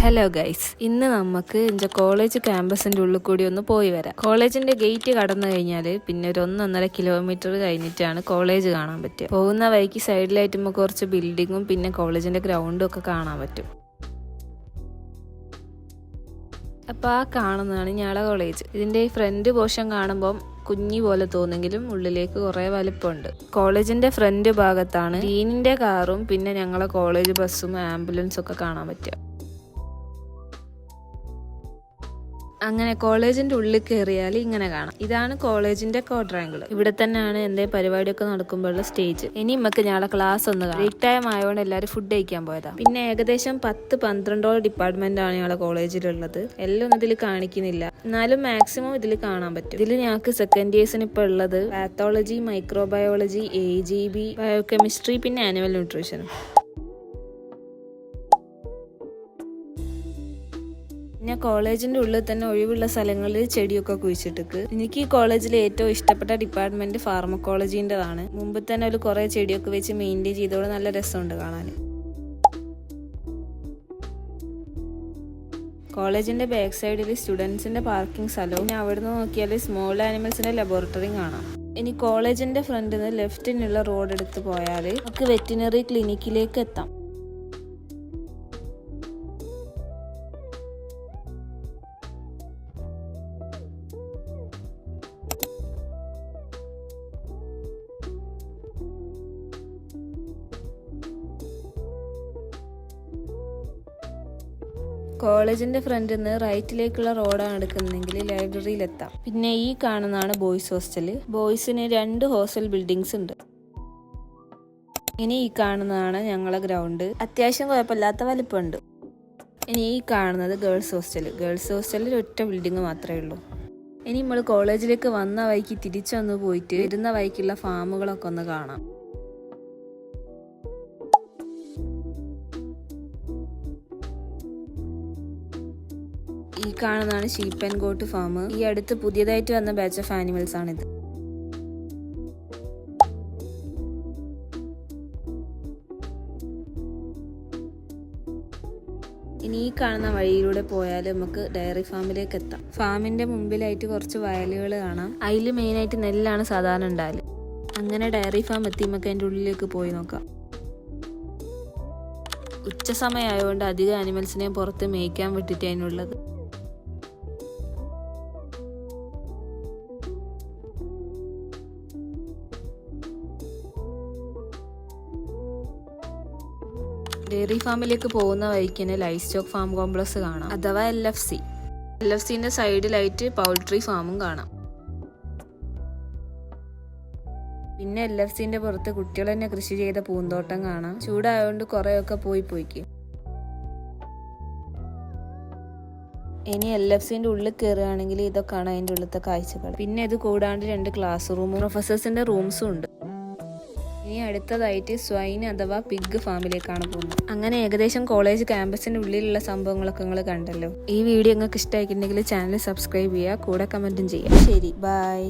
Hello guys, ഇന്ന് നമുക്ക് college ക്യാമ്പസിന്റെ ഉള്ളിൽ കൂടി ഒന്ന് പോയി വരാം. കോളേജിന്റെ ഗേറ്റ് കടന്നു കഴിഞ്ഞാൽ പിന്നെ ഒരു 1.5 കിലോമീറ്റർ കഴിഞ്ഞിട്ടാണ് കോളേജ് കാണാൻ പറ്റുക. പോകുന്ന വഴിക്ക് സൈഡിലായിട്ട് നമുക്ക് കുറച്ച് ബിൽഡിങ്ങും പിന്നെ കോളേജിന്റെ ഗ്രൗണ്ടും ഒക്കെ കാണാൻ പറ്റും. അപ്പോൾ ആ കാണുന്നതാണ് ഞങ്ങളുടെ കോളേജ്. ഇതിന്റെ ഈ ഫ്രണ്ട് പോർഷൻ കാണുമ്പോൾ കുഞ്ഞി പോലെ തോന്നെങ്കിലും ഉള്ളിലേക്ക് കുറേ വലിപ്പമുണ്ട്. കോളേജിന്റെ ഫ്രണ്ട് ഭാഗത്താണ് ഡീനിന്റെ കാറും പിന്നെ ഞങ്ങളെ കോളേജ് ബസ്സും ആംബുലൻസും ഒക്കെ കാണാൻ പറ്റുക. അങ്ങനെ കോളേജിന്റെ ഉള്ളിൽ കയറിയാൽ ഇങ്ങനെ കാണാം. ഇതാണ് കോളേജിന്റെ ക്വാഡ്രാങ്കിൾ. ഇവിടെ തന്നെയാണ് എന്തെങ്കിലും പരിപാടിയൊക്കെ നടക്കുമ്പോഴുള്ള സ്റ്റേജ്. ഇനി നമുക്ക് ഞങ്ങളുടെ ക്ലാസ് ഒന്ന് കാണാം. ബ്രേക്ക് ടൈം ആയതുകൊണ്ട് എല്ലാവരും ഫുഡ് കഴിക്കാൻ പോയതാ. പിന്നെ ഏകദേശം 10-12 ഡിപ്പാർട്ട്മെന്റ് ആണ് ഞങ്ങളുടെ കോളേജിലുള്ളത്. എല്ലാം ഒന്നും ഇതിൽ കാണിക്കുന്നില്ല, എന്നാലും മാക്സിമം ഇതിൽ കാണാൻ പറ്റും. ഇതിൽ ഞങ്ങൾക്ക് സെക്കൻഡ് ഇയേഴ്സിന് ഇപ്പോൾ ഉള്ളത് പാത്തോളജി, മൈക്രോബയോളജി, AGB, ബയോകെമിസ്ട്രി പിന്നെ ആനിമൽ ന്യൂട്രീഷനും. ഞാൻ കോളേജിന്റെ ഉള്ളിൽ തന്നെ ഒഴിവുള്ള സ്ഥലങ്ങളിൽ ചെടിയൊക്കെ കുഴിച്ചിട്ട്. എനിക്ക് ഈ കോളേജിലെ ഏറ്റവും ഇഷ്ടപ്പെട്ട ഡിപ്പാർട്ട്മെന്റ് ഫാർമക്കോളജിൻ്റെതാണ്. മുമ്പ് തന്നെ ഒരു കുറെ ചെടിയൊക്കെ വെച്ച് മെയിൻറ്റെയിൻ ചെയ്തോടെ നല്ല രസമുണ്ട് കാണാൻ. കോളേജിന്റെ ബാക്ക് സൈഡിൽ സ്റ്റുഡൻസിന്റെ പാർക്കിംഗ് സ്ഥലവും പിന്നെ അവിടുന്ന് നോക്കിയാൽ സ്മോൾ ആനിമൽസിന്റെ ലബോറട്ടറിയും കാണാം. ഇനി കോളേജിന്റെ ഫ്രണ്ടിൽ നിന്ന് ലെഫ്റ്റിനുള്ള റോഡ് എടുത്ത് പോയാൽ നമുക്ക് വെറ്റിനറി ക്ലിനിക്കിലേക്ക് എത്താം. കോളേജിന്റെ ഫ്രണ്ടിൽ നിന്ന് റൈറ്റിലേക്കുള്ള റോഡാണ് എടുക്കുന്നതെങ്കിൽ ലൈബ്രറിയിലെത്താം. പിന്നെ ഈ കാണുന്നതാണ് ബോയ്സ് ഹോസ്റ്റൽ. ബോയ്സിന് 2 ഹോസ്റ്റൽ ബിൽഡിങ്സ് ഉണ്ട്. ഇനി ഈ കാണുന്നതാണ് ഞങ്ങളെ ഗ്രൗണ്ട്. അത്യാവശ്യം കുഴപ്പമില്ലാത്ത വലിപ്പമുണ്ട്. ഇനി ഈ കാണുന്നത് ഗേൾസ് ഹോസ്റ്റൽ. ഗേൾസ് ഹോസ്റ്റലിൽ ഒറ്റ ബിൽഡിംഗ് മാത്രമേ ഉള്ളൂ. ഇനി നമ്മൾ കോളേജിലേക്ക് വന്ന വഴിക്ക് തിരിച്ചൊന്ന് പോയിട്ട് വരുന്ന വഴിക്കുള്ള ഫാമുകളൊക്കെ ഒന്ന് കാണാം. ഈ കാണുന്നതാണ് ഷീപ്പ് ആൻഡ് ഗോട്ട് ഫാം. ഈ അടുത്ത് പുതിയതായിട്ട് വന്ന ബാച്ച് ഓഫ് ആനിമൽസ് ആണിത്. ഇനി ഈ കാണുന്ന വഴിയിലൂടെ പോയാൽ നമുക്ക് ഡയറി ഫാമിലേക്ക് എത്താം. ഫാമിന്റെ മുമ്പിലായിട്ട് കുറച്ച് വയലുകൾ കാണാം. അതിൽ മെയിനായിട്ട് നെല്ലാണ് സാധാരണ ഉണ്ടാല്. അങ്ങനെ ഡയറി ഫാം എത്തി നമുക്ക് അതിൻ്റെ ഉള്ളിലേക്ക് പോയി നോക്കാം. ഉച്ച സമയമായതുകൊണ്ട് അധികം ആനിമൽസിനെ പുറത്ത് മേയ്ക്കാൻ വിട്ടിട്ട് അതിനുള്ളത്. ഡയറി ഫാമിലേക്ക് പോകുന്ന വഴിക്ക് തന്നെ ലൈഫ് സ്റ്റോക്ക് ഫാം കോംപ്ലക്സ് കാണാം, അഥവാ LFC. LFCന്റെ സൈഡിലായിട്ട് പൗൾട്രി ഫാമും കാണാം. പിന്നെ LFCന്റെ പുറത്ത് കുട്ടികൾ തന്നെ കൃഷി ചെയ്ത പൂന്തോട്ടം കാണാം. ചൂടായതുകൊണ്ട് കുറെയൊക്കെ പോയിക്കും. ഇനി LFCന്റെ ഉള്ളിൽ കയറുകയാണെങ്കിൽ ഇതൊക്കെയാണ് അതിൻ്റെ ഉള്ളിലത്തെ കാഴ്ചകൾ. പിന്നെ ഇത് കൂടാണ്ട് 2 ക്ലാസ് റൂമും പ്രൊഫസേഴ്സിന്റെ റൂംസും ഉണ്ട്. ഇനി അടുത്തതായിട്ട് സ്വൈൻ അഥവാ പിഗ് ഫാമിലേക്കാണ് പോകുന്നത്. അങ്ങനെ ഏകദേശം കോളേജ് ക്യാമ്പസിന്റെ ഉള്ളിലുള്ള സംഭവങ്ങളൊക്കെ നിങ്ങൾ കണ്ടല്ലോ. ഈ വീഡിയോ നിങ്ങൾക്ക് ഇഷ്ടമായിട്ടുണ്ടെങ്കിൽ ചാനൽ സബ്സ്ക്രൈബ് ചെയ്യുക, കൂടെ കമന്റും ചെയ്യുക. ശരി, ബൈ.